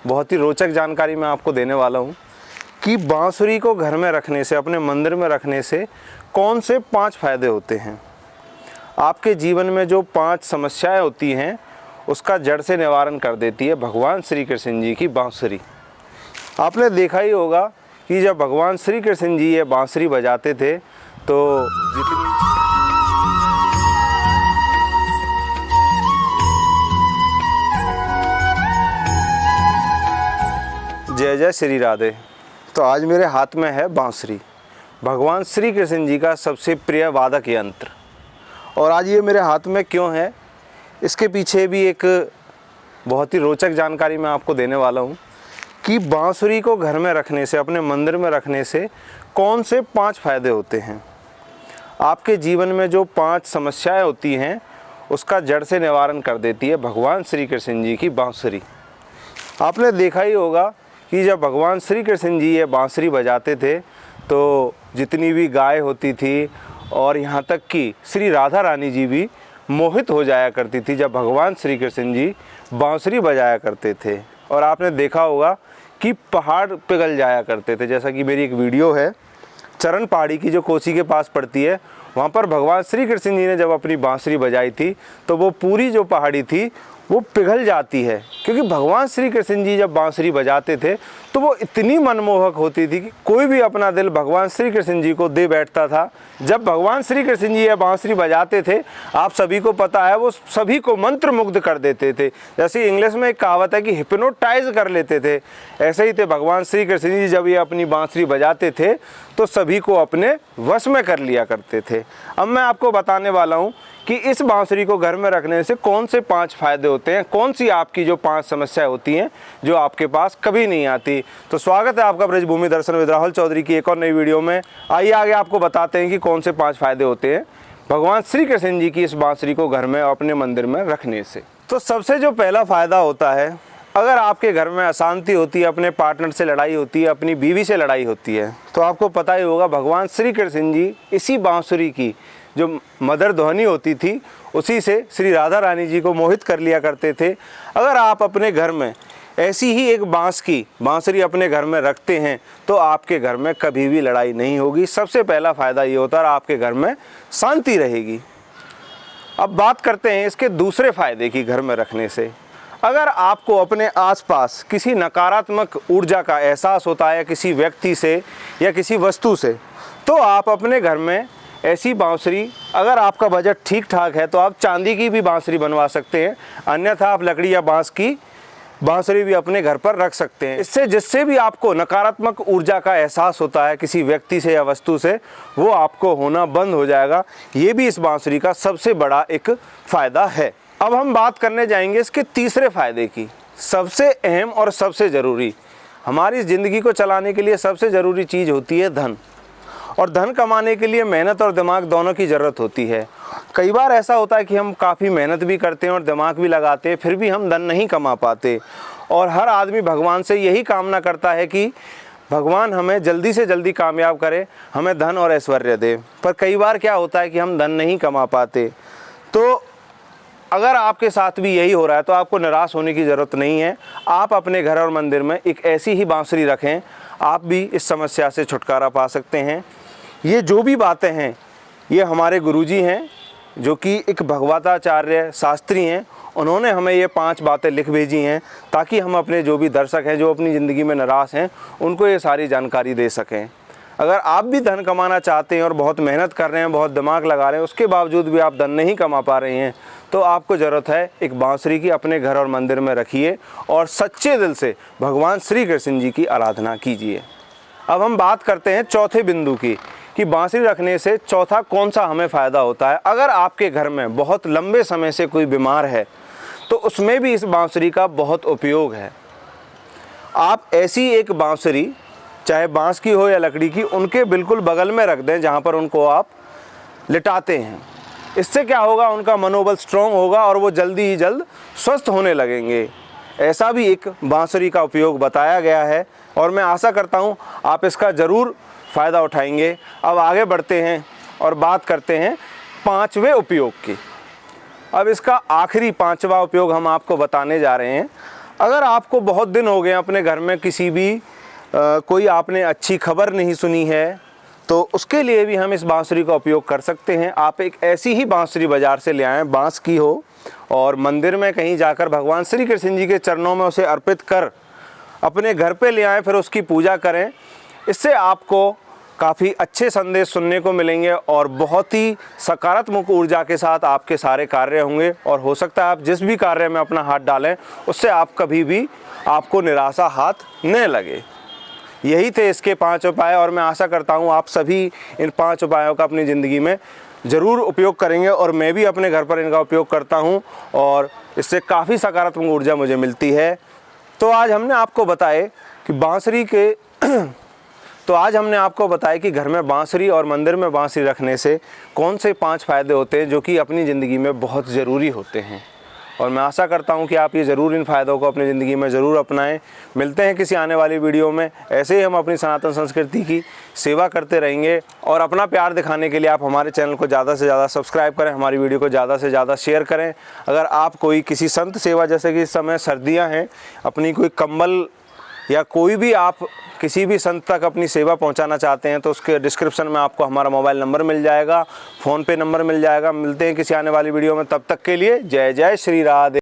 बहुत ही रोचक जानकारी मैं आपको देने वाला हूँ कि बांसुरी को घर में रखने से, अपने मंदिर में रखने से कौन से 5 फायदे होते हैं। आपके जीवन में जो 5 समस्याएं होती हैं उसका जड़ से निवारण कर देती है भगवान श्री कृष्ण जी की बांसुरी। आपने देखा ही होगा कि जब भगवान श्री कृष्ण जी ये बांसुरी बजाते थे तो जितनी जय जय श्री राधे। तो आज मेरे हाथ में है बांसुरी, भगवान श्री कृष्ण जी का सबसे प्रिय वादक यंत्र। और आज ये मेरे हाथ में क्यों है, इसके पीछे भी एक बहुत ही रोचक जानकारी मैं आपको देने वाला हूँ कि बांसुरी को घर में रखने से, अपने मंदिर में रखने से कौन से 5 फायदे होते हैं। आपके जीवन में जो 5 समस्याएं होती हैं उसका जड़ से निवारण कर देती है भगवान श्री कृष्ण जी की बांसुरी। आपने देखा ही होगा कि जब भगवान श्री कृष्ण जी ये बांसुरी बजाते थे तो जितनी भी गाय होती थी और यहाँ तक कि श्री राधा रानी जी भी मोहित हो जाया करती थी जब भगवान श्री कृष्ण जी बांसुरी बजाया करते थे। और आपने देखा होगा कि पहाड़ पिघल जाया करते थे। जैसा कि मेरी एक वीडियो है चरण पहाड़ी की जो कोसी के पास पड़ती है, वहाँ पर भगवान श्री कृष्ण जी ने जब अपनी बांसुरी बजाई थी तो वो पूरी जो पहाड़ी थी वो पिघल जाती है, क्योंकि भगवान श्री कृष्ण जी जब बांसुरी बजाते थे तो वो इतनी मनमोहक होती थी कि कोई भी अपना दिल भगवान श्री कृष्ण जी को दे बैठता था। जब भगवान श्री कृष्ण जी ये बांसुरी बजाते थे, आप सभी को पता है, वो सभी को मंत्र मुग्ध कर देते थे। जैसे इंग्लिश में एक कहावत है कि हिप्नोटाइज कर लेते थे, ऐसे ही थे भगवान श्री कृष्ण जी। जब ये अपनी बांसुरी बजाते थे तो सभी को अपने वश में कर लिया करते थे। अब मैं आपको बताने वाला हूँ कि इस बांसुरी को घर में रखने से कौन से 5 फायदे होते हैं, कौन सी आपकी जो 5 समस्याएं होती हैं जो आपके पास कभी नहीं आती। तो स्वागत है आपका ब्रजभूमि दर्शन विद राहुल चौधरी की एक और नई वीडियो में। आइए आगे आपको बताते हैं कि कौन से 5 फायदे होते हैं भगवान श्री कृष्ण जी की इस बांसुरी को घर में अपने मंदिर में रखने से। तो सबसे जो पहला फ़ायदा होता है, अगर आपके घर में अशांति होती है, अपने पार्टनर से लड़ाई होती है, अपनी बीवी से लड़ाई होती है, तो आपको पता ही होगा भगवान श्री कृष्ण जी इसी बांसुरी की जो मधुर ध्वनि होती थी उसी से श्री राधा रानी जी को मोहित कर लिया करते थे। अगर आप अपने घर में ऐसी ही एक बांस की बांसुरी अपने घर में रखते हैं तो आपके घर में कभी भी लड़ाई नहीं होगी। सबसे पहला फ़ायदा ये होता है, आपके घर में शांति रहेगी। अब बात करते हैं इसके दूसरे फ़ायदे की घर में रखने से। अगर आपको अपने आसपास किसी नकारात्मक ऊर्जा का एहसास होता है किसी व्यक्ति से या किसी वस्तु से, तो आप अपने घर में ऐसी बांसुरी, अगर आपका बजट ठीक ठाक है तो आप चांदी की भी बांसुरी बनवा सकते हैं, अन्यथा आप लकड़ी या बांस की बांसुरी भी अपने घर पर रख सकते हैं। इससे जिससे भी आपको नकारात्मक ऊर्जा का एहसास होता है किसी व्यक्ति से या वस्तु से, वो आपको होना बंद हो जाएगा। ये भी इस बांसुरी का सबसे बड़ा एक फ़ायदा है। अब हम बात करने जाएंगे इसके तीसरे फ़ायदे की। सबसे अहम और सबसे ज़रूरी, हमारी ज़िंदगी को चलाने के लिए सबसे ज़रूरी चीज़ होती है धन। और धन कमाने के लिए मेहनत और दिमाग दोनों की ज़रूरत होती है। कई बार ऐसा होता है कि हम काफ़ी मेहनत भी करते हैं और दिमाग भी लगाते हैं, फिर भी हम धन नहीं कमा पाते। और हर आदमी भगवान से यही कामना करता है कि भगवान हमें जल्दी से जल्दी कामयाब करे, हमें धन और ऐश्वर्य दे। पर कई बार क्या होता है कि हम धन नहीं कमा पाते। तो अगर आपके साथ भी यही हो रहा है तो आपको निराश होने की ज़रूरत नहीं है। आप अपने घर और मंदिर में एक ऐसी ही बांसुरी रखें, आप भी इस समस्या से छुटकारा पा सकते हैं। ये जो भी बातें हैं ये हमारे गुरुजी हैं जो कि एक भगवताचार्य शास्त्री हैं, उन्होंने हमें ये 5 बातें लिख भेजी हैं ताकि हम अपने जो भी दर्शक हैं जो अपनी ज़िंदगी में निराश हैं उनको ये सारी जानकारी दे सकें। अगर आप भी धन कमाना चाहते हैं और बहुत मेहनत कर रहे हैं, बहुत दिमाग लगा रहे हैं, उसके बावजूद भी आप धन नहीं कमा पा रहे हैं, तो आपको ज़रूरत है एक बांसुरी की अपने घर और मंदिर में रखिए और सच्चे दिल से भगवान श्री कृष्ण जी की आराधना कीजिए। अब हम बात करते हैं चौथे बिंदु की कि बांसुरी रखने से चौथा कौन सा हमें फ़ायदा होता है। अगर आपके घर में बहुत लंबे समय से कोई बीमार है तो उसमें भी इस बांसुरी का बहुत उपयोग है। आप ऐसी एक बांसुरी, चाहे बांस की हो या लकड़ी की, उनके बिल्कुल बगल में रख दें जहाँ पर उनको आप लिटाते हैं। इससे क्या होगा, उनका मनोबल स्ट्रॉन्ग होगा और वो जल्दी ही जल्द स्वस्थ होने लगेंगे। ऐसा भी एक बांसुरी का उपयोग बताया गया है और मैं आशा करता हूँ आप इसका ज़रूर फ़ायदा उठाएंगे। अब आगे बढ़ते हैं और बात करते हैं 5वें उपयोग की। अब इसका आखिरी 5वां उपयोग हम आपको बताने जा रहे हैं। अगर आपको बहुत दिन हो गए अपने घर में किसी भी कोई आपने अच्छी खबर नहीं सुनी है, तो उसके लिए भी हम इस बांसुरी का उपयोग कर सकते हैं। आप एक ऐसी ही बांसुरी बाज़ार से ले आएँ, बांस की हो, और मंदिर में कहीं जाकर भगवान श्री कृष्ण जी के चरणों में उसे अर्पित कर अपने घर पे ले आएँ, फिर उसकी पूजा करें। इससे आपको काफ़ी अच्छे संदेश सुनने को मिलेंगे और बहुत ही सकारात्मक ऊर्जा के साथ आपके सारे कार्य होंगे। और हो सकता है आप जिस भी कार्य में अपना हाथ डालें उससे आप कभी भी आपको निराशा हाथ न लगे। यही थे इसके 5 उपाय, और मैं आशा करता हूँ आप सभी इन 5 उपायों का अपनी ज़िंदगी में ज़रूर उपयोग करेंगे। और मैं भी अपने घर पर इनका उपयोग करता हूँ और इससे काफ़ी सकारात्मक ऊर्जा मुझे मिलती है। तो आज हमने आपको बताया कि घर में बांसुरी और मंदिर में बांसुरी रखने से कौन से 5 फ़ायदे होते हैं जो कि अपनी ज़िंदगी में बहुत ज़रूरी होते हैं। और मैं आशा करता हूं कि आप ये ज़रूर इन फ़ायदों को अपनी ज़िंदगी में ज़रूर अपनाएं। मिलते हैं किसी आने वाली वीडियो में। ऐसे ही हम अपनी सनातन संस्कृति की सेवा करते रहेंगे। और अपना प्यार दिखाने के लिए आप हमारे चैनल को ज़्यादा से ज़्यादा सब्सक्राइब करें, हमारी वीडियो को ज़्यादा से ज़्यादा शेयर करें। अगर आप कोई किसी संत सेवा, जैसे कि इस समय सर्दियाँ हैं, अपनी कोई कंबल या कोई भी आप किसी भी संत तक अपनी सेवा पहुंचाना चाहते हैं, तो उसके डिस्क्रिप्शन में आपको हमारा मोबाइल नंबर मिल जाएगा, फ़ोन पे नंबर मिल जाएगा। मिलते हैं किसी आने वाली वीडियो में, तब तक के लिए जय जय श्री राधे।